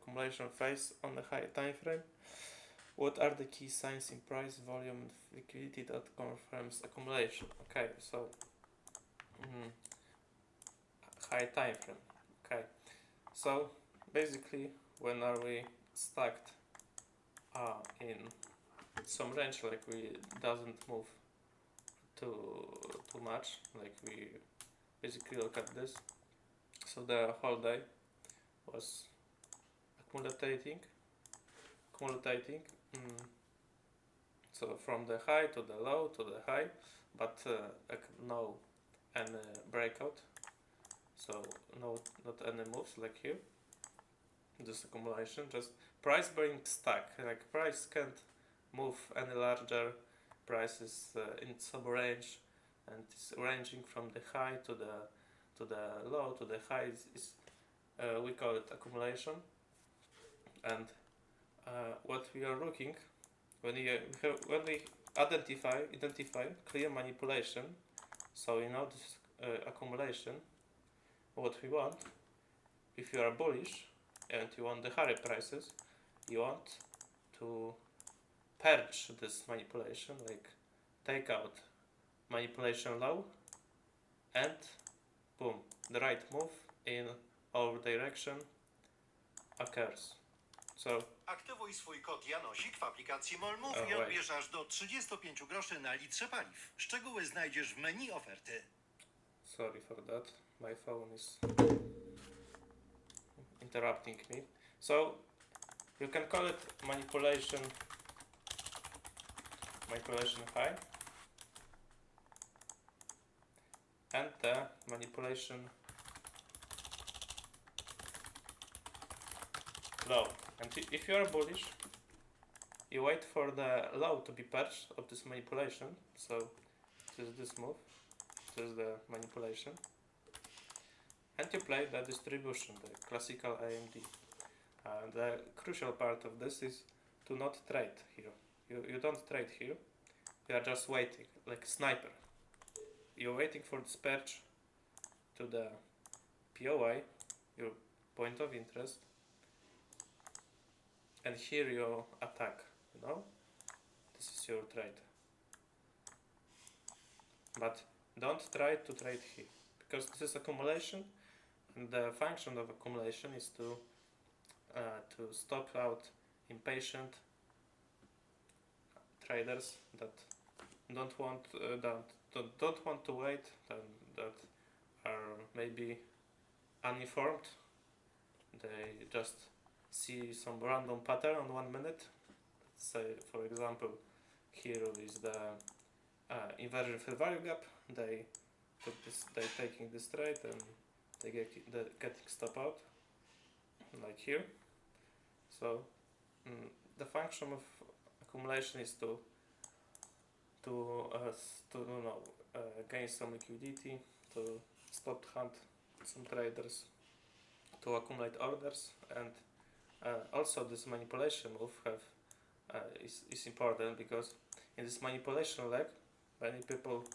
accumulation phase on a high time frame. What are the key signs in price, volume, and liquidity that confirms accumulation? Okay, so high time frame. Okay, so basically, when are we stacked in some range, like we doesn't move too much, like we basically look at this. So the whole day was accumulating. So from the high to the low to the high, but no any breakout. So not any moves like here. This accumulation, just price being stuck. Like price can't move any larger. Price is in some range, and it's ranging from the high to the low to the high. We call it accumulation. And what we are looking when we identify clear manipulation. So this accumulation. What we want, if you are bullish and you want the higher prices, you want to purge this manipulation, like take out manipulation low, and boom, the right move in our direction occurs. So aktywuj swój kod Janosik w aplikacji MOLMOV i odbierz aż do 35 groszy na litrze paliw. Szczegóły znajdziesz w menu oferty. Sorry for that. My phone is interrupting me. So you can call it manipulation high and the manipulation low. And if you are bullish, you wait for the low to be purged of this manipulation. So this is this move. This is the manipulation. And you play the distribution, the classical AMD. The crucial part of this is to not trade here. You don't trade here. You are just waiting, like a sniper. You're waiting for this purge to the POI, your point of interest, and here you attack. This is your trade. But don't try to trade here, because this is accumulation, and the function of accumulation is to stop out impatient traders that don't want to wait, that are maybe uninformed. They just see some random pattern on 1 minute. Let's say, for example, here is the inversion fair value gap. They taking this trade and they getting stop out, like here. So the function of accumulation is to gain some liquidity, to spot hunt some traders, to accumulate orders, and also this manipulation move is important, because in this manipulation leg many people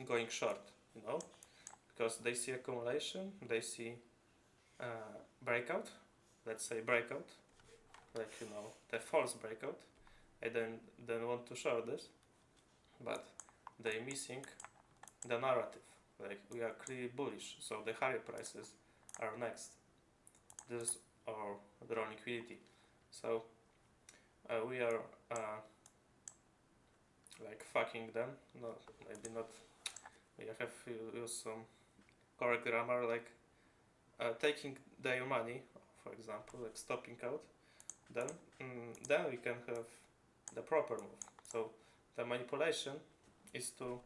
going short, because they see accumulation, they see breakout, let's say breakout, like the false breakout, and then want to short this, but they missing the narrative, like we are clearly bullish, so the higher prices are next. This is our draw liquidity. So we are like fucking them. No, maybe not. We have to use some correct grammar, like taking their money, for example, like stopping out. Then we can have the proper move. So the manipulation is to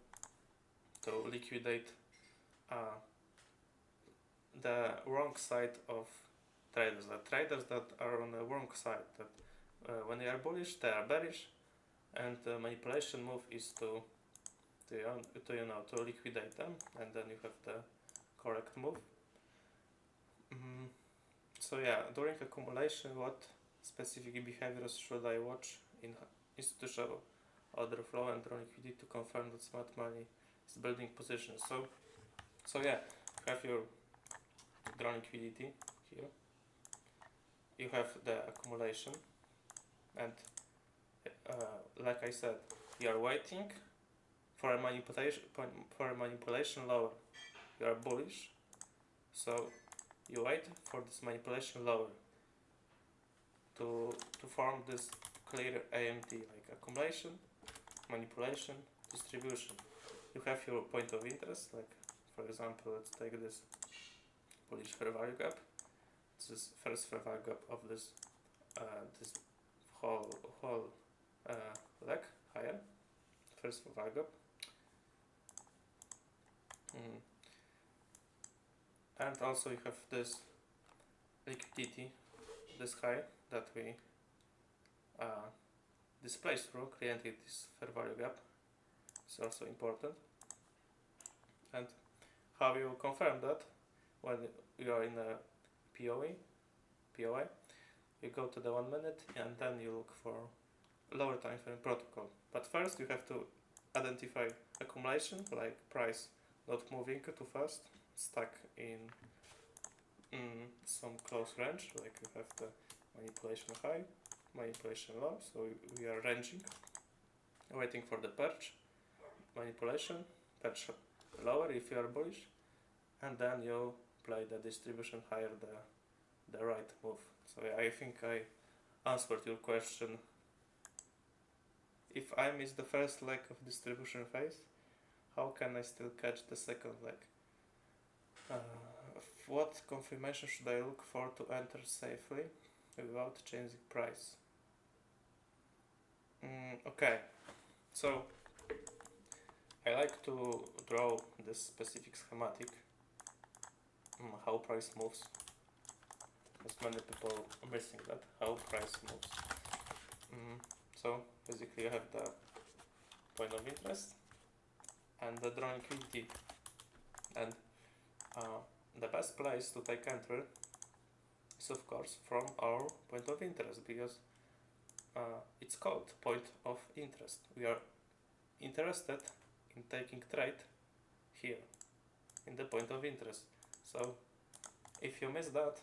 liquidate the wrong side of traders, the traders that are on the wrong side, that when they are bullish they are bearish, and the manipulation move is to liquidate them, and then you have the correct move. So yeah, during accumulation, what specific behaviors should I watch in institutional order flow and draw liquidity to confirm that smart money is building positions? So yeah, you have your draw liquidity here, you have the accumulation, and like I said, you are waiting for a manipulation lower. You are bullish, so you wait for this manipulation lower to form this clear AMD, like accumulation, manipulation, distribution. You have your point of interest, like for example, let's take this bullish fair value gap. This is first fair value gap of this this whole leg higher. First fair value gap. And also you have this liquidity, this high that we displaced through, creating this fair value gap. It's also important. And how you confirm that? When you are in a POI, you go to the 1 minute and then you look for lower time frame protocol. But first you have to identify accumulation, like price not moving too fast, stuck in some close range, like you have the manipulation high, manipulation low, so we are ranging, waiting for the perch, manipulation, perch lower if you are bullish, and then you play the distribution higher, the right move. So I think I answered your question. If I miss the first leg of distribution phase, how can I still catch the second leg? What confirmation should I look for to enter safely without changing price? Okay, so I like to draw this specific schematic, how price moves, because many people are missing that, how price moves. So basically you have the point of interest and the drawn liquidity, and the best place to take entry is of course from our point of interest, because it's called point of interest. We are interested in taking trade here in the point of interest. So if you miss that,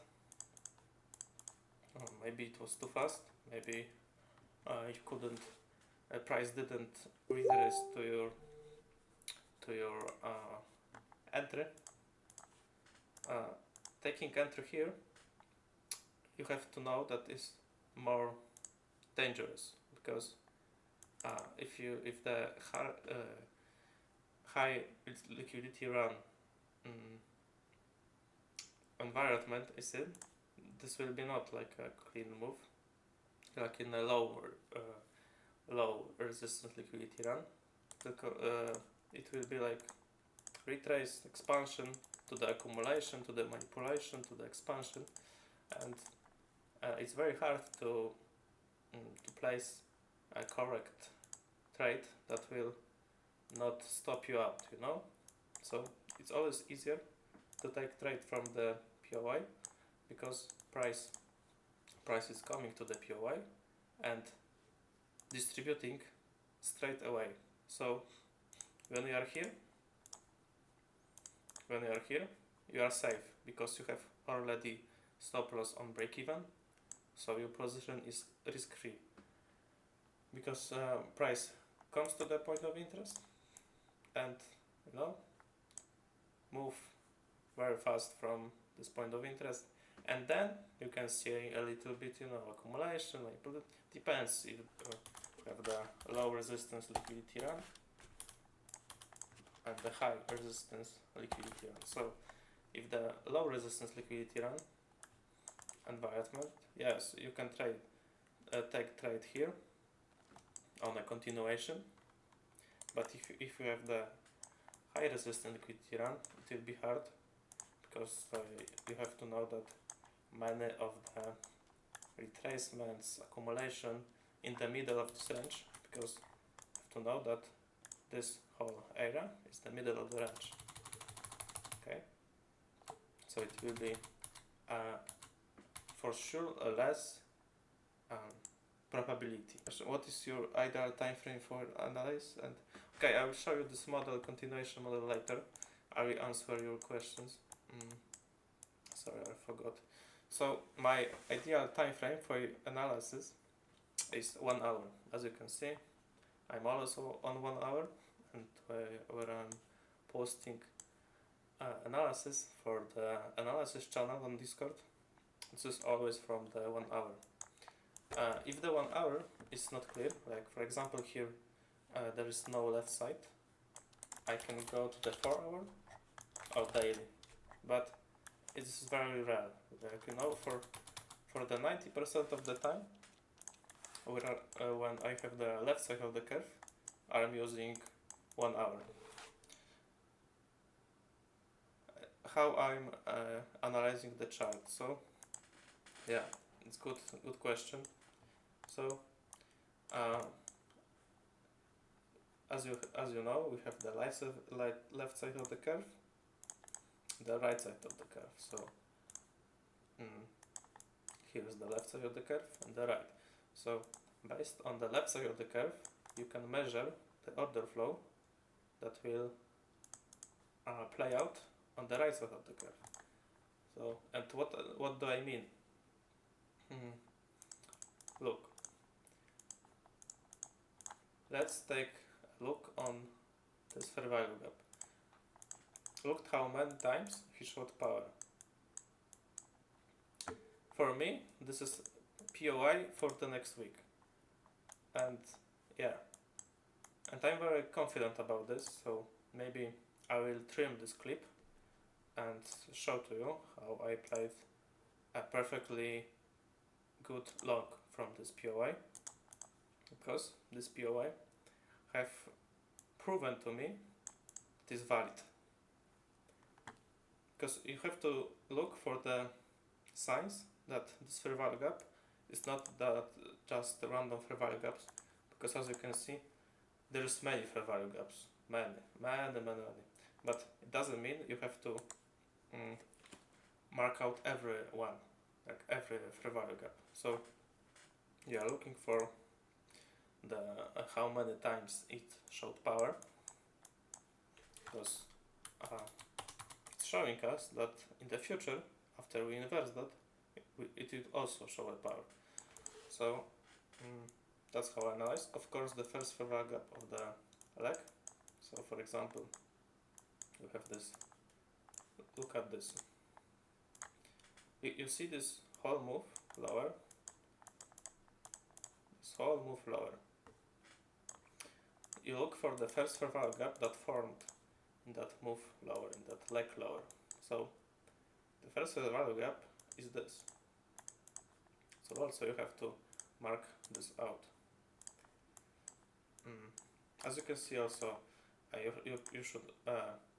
maybe it was too fast, maybe you couldn't, price didn't retrace to your entry. Taking entry here, you have to know that is more dangerous, because if the high liquidity run environment is in, this will be not like a clean move, like in a low resistance liquidity run. It will be like retrace, expansion, to the accumulation, to the manipulation, to the expansion, and it's very hard to place a correct trade that will not stop you out, you know. So it's always easier to take trade from the POI, because price is coming to the POI and distributing straight away. So when you are here, you are safe, because you have already stop loss on break even, so your position is risk free, because price comes to the point of interest and move very fast from this point of interest, and then you can see a little bit accumulation, like depends if you have the low resistance liquidity run and the high resistance liquidity run. So if the low resistance liquidity run environment, yes, you can take trade here on a continuation, but if you have the high resistance liquidity run, it will be hard, because you have to know that many of the retracements, accumulation in the middle of this range, because you have to know that this whole area is the middle of the range. Okay, so it will be for sure a less probability. So what is your ideal time frame for analysis? And okay, I will show you this model, continuation model, later. I will answer your questions. Sorry, I forgot So my ideal time frame for analysis is 1 hour. As you can see, I'm also on 1 hour, and where I'm posting analysis for the analysis channel on Discord. This is always from the 1 hour. If the 1 hour is not clear, like for example here there is no left side, I can go to the 4 hour or daily, but it's very rare. Like, you know, for the 90% of the time, when I have the left side of the curve, I'm using 1 hour. How I'm analyzing the chart? So yeah, it's good question. So as you know, we have the left side of the curve, the right side of the curve. So here is the left side of the curve and the right. So based on the left side of the curve, you can measure the order flow that will play out on the right side of the curve. So, and what do I mean? Look, let's take a look on this fair value gap. Look how many times he showed power. For me, this is POI for the next week, and yeah, and I'm very confident about this, so maybe I will trim this clip and show to you how I played a perfectly good long from this POI, because this POI have proven to me it is valid. Because you have to look for the signs that this fair value gap is not that just random fair value gaps, because as you can see, there's many fair value gaps, many, but it doesn't mean you have to mark out every one, like every fair value gap. So you are looking for the how many times it showed power, because it's showing us that in the future, after we inverse that, it will also show a power. So that's how I analyze. Of course, the first fair value gap of the leg. So for example, you have this. Look at this. You see this whole move lower. This whole move lower. You look for the first fair value gap that formed in that move lower, in that leg lower. So the first fair value gap is this. So also you have to mark this out. As you can see also, you should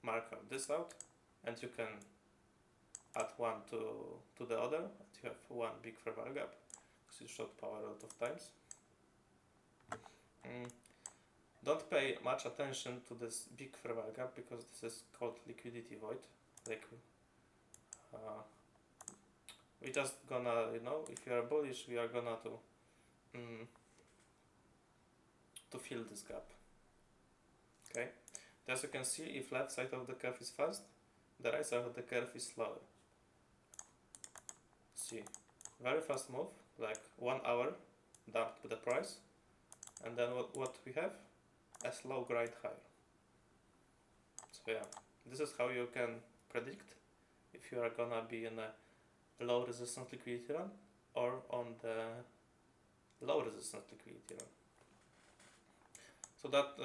mark out this out, and you can add one to the other, and you have one big fair value gap, because it showed power a lot of times. Don't pay much attention to this big fair value gap, because this is called liquidity void. Like we just gonna, you know, if you are bullish, we are gonna to fill this gap. Okay, as you can see, if left side of the curve is fast, the right side of the curve is slower. See, very fast move, like 1 hour dump to the price, and then what we have? A slow grind higher. So yeah, this is how you can predict if you are gonna be in a low resistance liquidity run or on the low resistance liquidity run. So that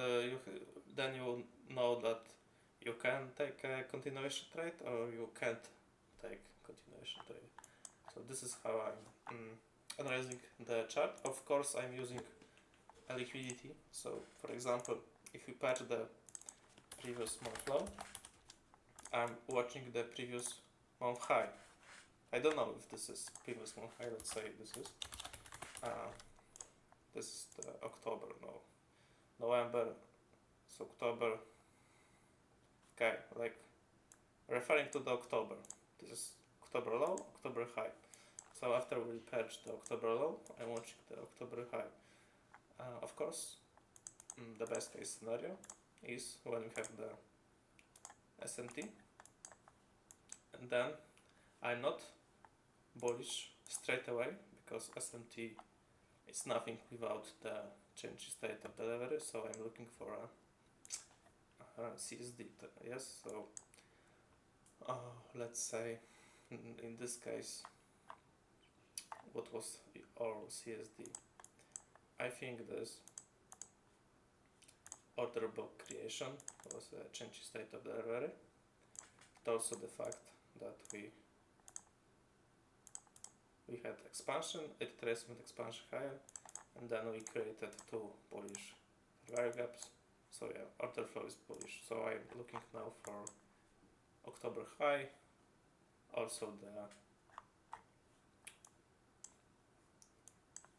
then you know that you can take a continuation trade or you can't take continuation trade. So this is how I'm analyzing the chart. Of course, I'm using a liquidity. So for example, if we patch the previous month low, I'm watching the previous month high. I don't know if this is previous month high. Let's say this is the October, no, November, so October. Okay, like referring to the October. This is October low, October high. So after we patch the October low, I'm watching the October high. Of course, the best case scenario is when we have the SMT, and then I'm not bullish straight away because SMT is nothing without the change state of delivery, so I'm looking for a CSD. Yes, so let's say in this case, what was our CSD? I think this order block creation was a change state of delivery. But also the fact that we had expansion, retracement, expansion higher, and then we created two bullish value gaps. So yeah, order flow is bullish. So I'm looking now for October high, also the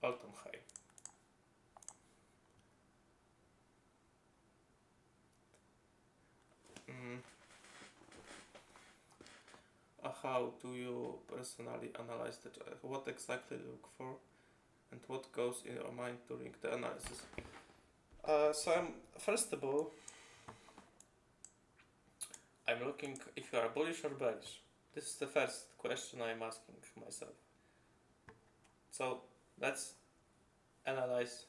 autumn high. How do you personally analyze the chart? What exactly you look for, and what goes in your mind during the analysis? So first of all, I'm looking if you are bullish or bearish. This is the first question I'm asking myself. So let's analyze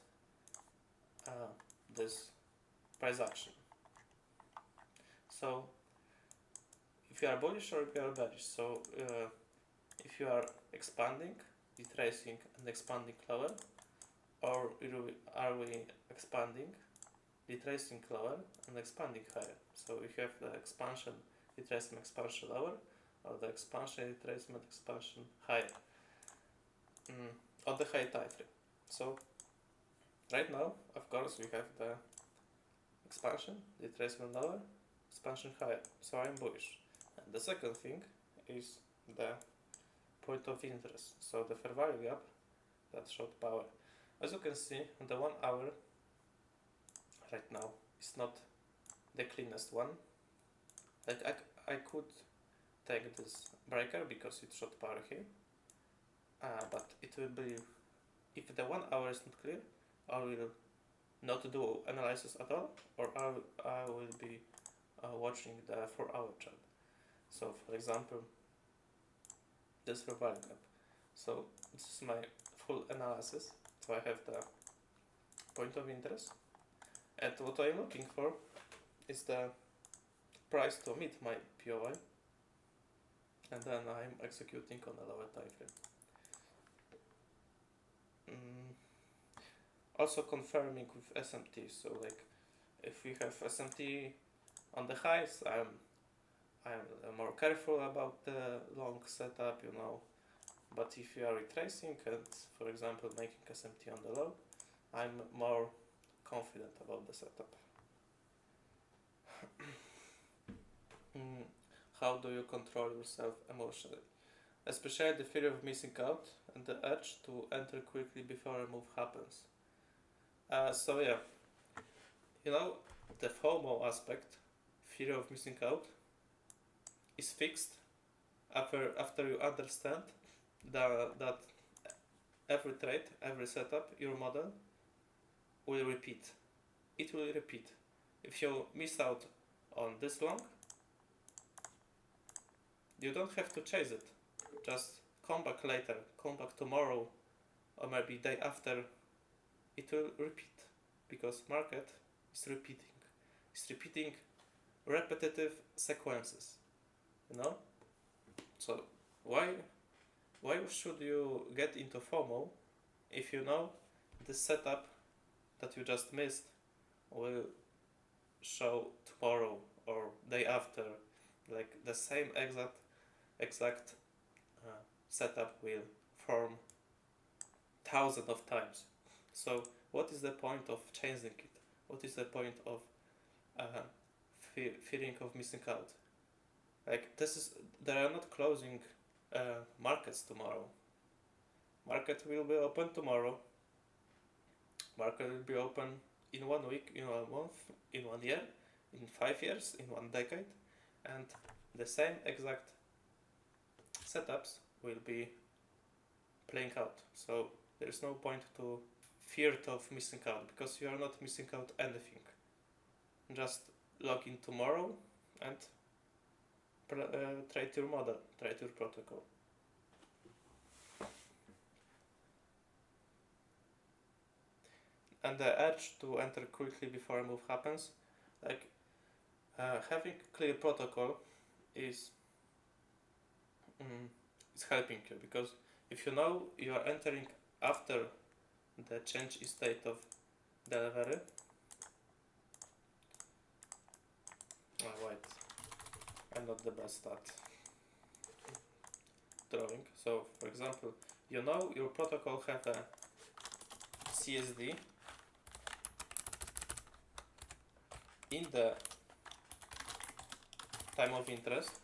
this price action. So if you are bullish or if you are bearish, so if you are expanding, retracing and expanding lower, or are we expanding, retracing lower and expanding higher? So if you have the expansion, retracement, expansion lower, or the expansion, retracement, expansion higher on the high time frame. So right now, of course, we have the expansion, retracement lower, expansion higher. So I'm bullish. And the second thing is the point of interest. So the fair value gap that showed power. As you can see, on the 1 hour right now is not the cleanest one. Like I could take this breaker because it showed power here, but it will be, if the 1 hour is not clear, I will not do analysis at all, or I will be watching the 4-hour chart. So for example, this fair value gap. So this is my full analysis. So I have the point of interest, and what I'm looking for is the price to meet my POI, and then I'm executing on a lower time frame. Also confirming with SMT. So like if we have SMT on the highs, I'm more careful about the long setup, you know. But if you are retracing and, for example, making SMT on the low, I'm more confident about the setup. How do you control yourself emotionally? Especially the fear of missing out and the urge to enter quickly before a move happens. So yeah, you know, the FOMO aspect, fear of missing out, is fixed after you understand that every trade, every setup, your model will repeat. It will repeat. If you miss out on this long, you don't have to chase it. Just come back later, come back tomorrow, or maybe day after. It will repeat because market is repeating. It's repeating repetitive sequences. You know? So why should you get into FOMO if you know the setup that you just missed will show tomorrow or day after? Like the same exact setup will form thousands of times. So what is the point of changing it? What is the point of fearing of missing out? Like they are not closing markets tomorrow. Market will be open tomorrow. Market will be open in 1 week, in 1 month, in 1 year, in 5 years, in 1 decade, and the same exact setups will be playing out. So there is no point to fear of missing out because you are not missing out anything. Just log in tomorrow and trade your model, trade your protocol. and the urge to enter quickly before a move happens. Like having clear protocol is is helping you, because if you know you are entering after the change in state of delivery. Oh wait, I'm not the best at drawing. So for example, you know your protocol have a CSD in the time of interest.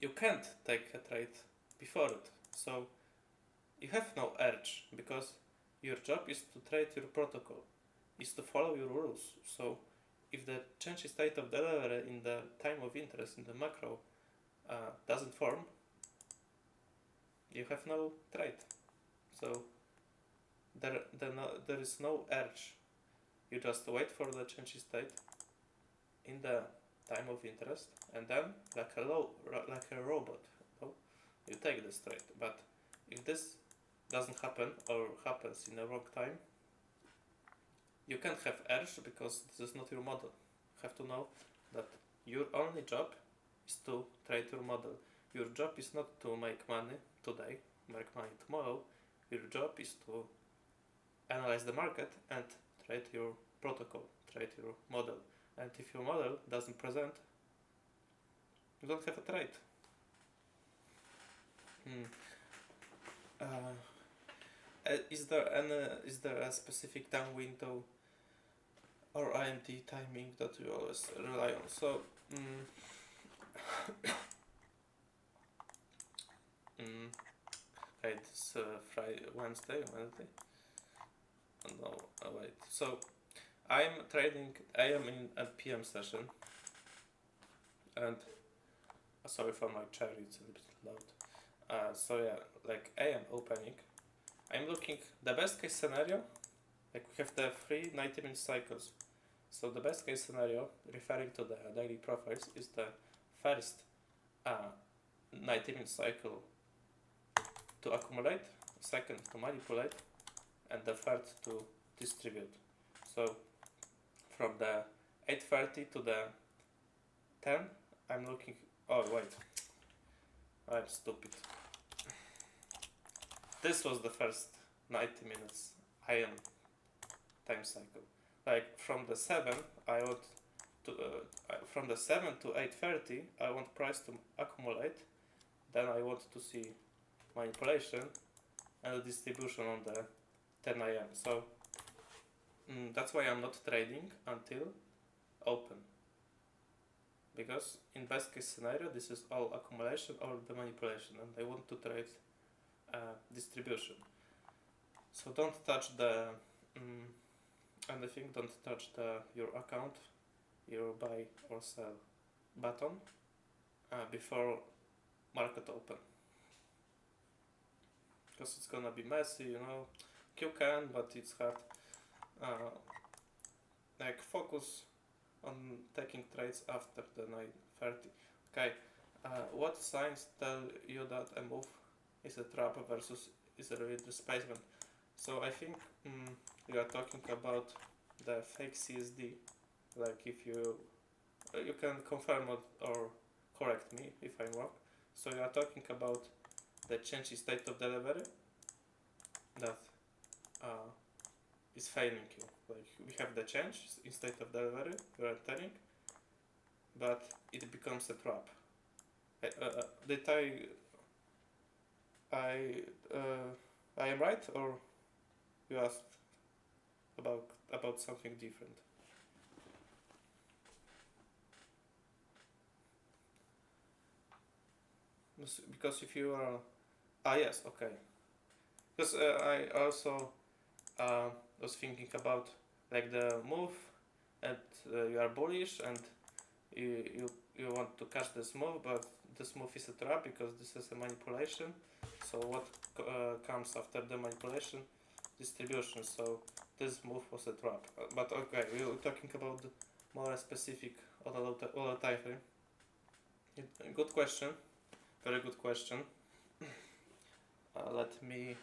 You can't take a trade before it, so you have no urge, because your job is to trade your protocol, is to follow your rules. So if the change in state of delivery in the time of interest in the macro doesn't form, you have no trade. So there is no urge. You just wait for the change in state in the time of interest, and then like a robot, you take this trade. But if this doesn't happen or happens in the wrong time, you can't have urge, because this is not your model. You have to know that your only job is to trade your model. Your job is not to make money today, make money tomorrow. Your job is to analyze the market and trade your protocol, trade your model. And if your model doesn't present, you don't have a trade. Is there a specific time window or IMT timing that you always rely on? So okay, this Friday, Wednesday. No, wait. So I'm trading AM in a PM session, and sorry for my chair, it's a little bit loud. So yeah, like AM opening, I'm looking the best case scenario. Like we have the 3 90-minute cycles. So the best case scenario, referring to the daily profiles, is the first 90-minute cycle to accumulate, second to manipulate, and the third to distribute. So from the 8:30 to the 10, I'm looking. Oh wait, I'm stupid. This was the first 90 minutes IM time cycle. Like from the 7, I want to from the 7 to 8:30, I want price to accumulate. Then I want to see manipulation and the distribution on the 10 a.m. So that's why I'm not trading until open, because in best case scenario this is all accumulation or the manipulation, and I want to trade distribution. So don't touch the anything, don't touch your account, your buy or sell button before market open, because it's gonna be messy, you know. You can, but it's hard. Like focus on taking trades after the 9:30. Okay, what signs tell you that a move is a trap versus is a really displacement? So I think you are talking about the fake CSD. Like if you can confirm or correct me if I'm wrong. So you are talking about the change in state of delivery that is failing you. Like we have the change in state of delivery, you are entering, but it becomes a trap. Did I am right, or you asked about something different? Because if you are yes, okay. Because I also was thinking about like the move, and you are bullish and you want to catch this move, but this move is a trap because this is a manipulation. So what comes after the manipulation? Distribution. So this move was a trap. But okay, we were talking about the more specific on a time frame. Good question. Very good question. Let me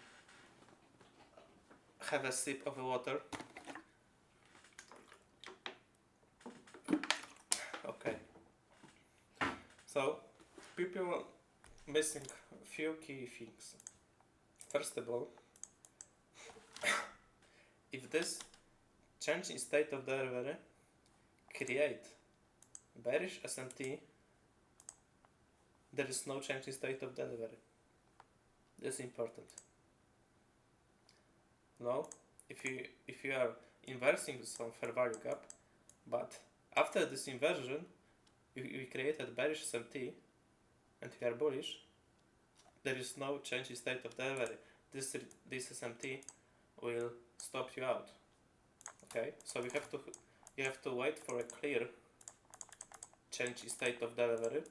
have a sip of water. Okay. So people missing a few key things. First of all, if this change in state of delivery create bearish SMT, there is no change in state of delivery. This is important. No, if you are inversing some fair value gap, but after this inversion you created bearish SMT and you are bullish, there is no change in state of delivery. This SMT will stop you out. Okay, so you have to wait for a clear change in state of delivery,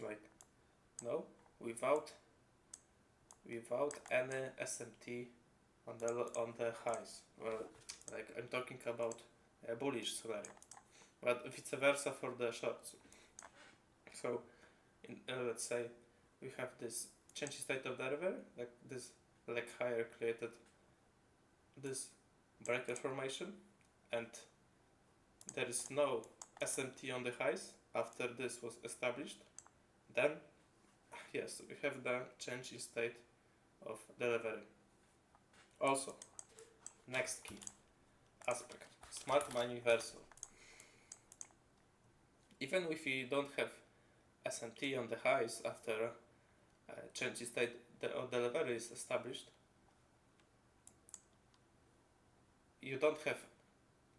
like without any SMT on the highs. Well, like I'm talking about a bullish scenario, but vice versa for the shorts. So let's say we have this change in state of delivery, like this leg higher created this breaker formation, and there is no SMT on the highs after this was established. Then yes, we have the change in state of delivery. Also, next key aspect, smart money reversal. Even if you don't have SMT on the highs after change in state of delivery is established, you don't have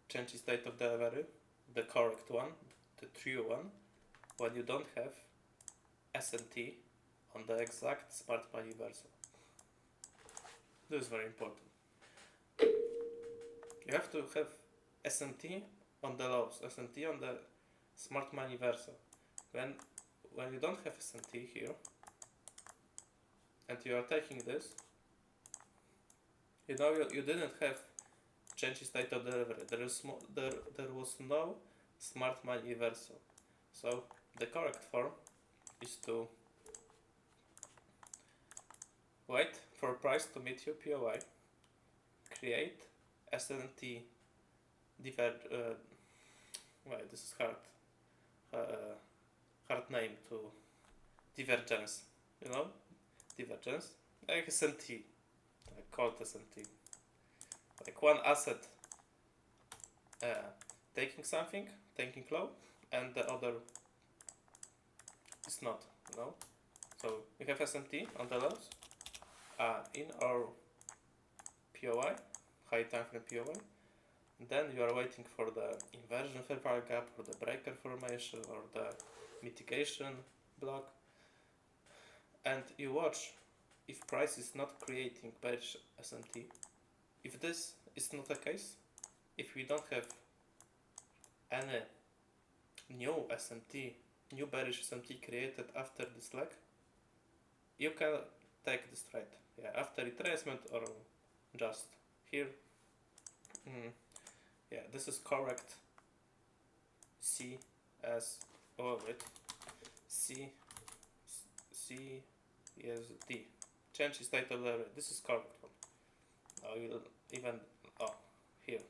change in state of delivery, the correct one, the true one, when you don't have SMT on the exact smart money reversal. This is very important. You have to have SMT on the lows, SMT on the smart money reversal. When you don't have SMT here, and you are taking this, you didn't have change in state of delivery. There was no smart money reversal. So the correct form is to wait for price to meet your POI, create SMT wait, this is hard name to divergence, divergence, like SMT, like called SMT, like one asset taking low, and the other is not, So we have SMT on the lows in our POI, high time frame POI. Then you are waiting for the inversion fair value gap, or the breaker formation, or the mitigation block, and you watch if price is not creating bearish SMT. If this is not the case, if we don't have any new bearish SMT created after this leg, you can take this trade. After retracement or just here. This is correct. CSD. Change in state of delivery. This is correct one. Here.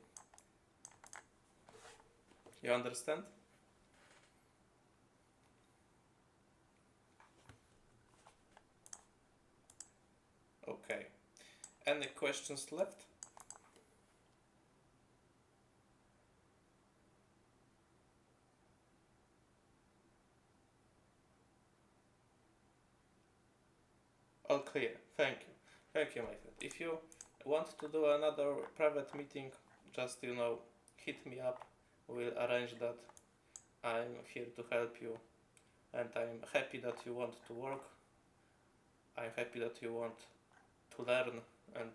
You understand? Okay. Any questions left? All clear. Thank you. Thank you, my friend. If you want to do another private meeting, just hit me up. We'll arrange that. I'm here to help you, and I'm happy that you want to work. I'm happy that you want to learn, and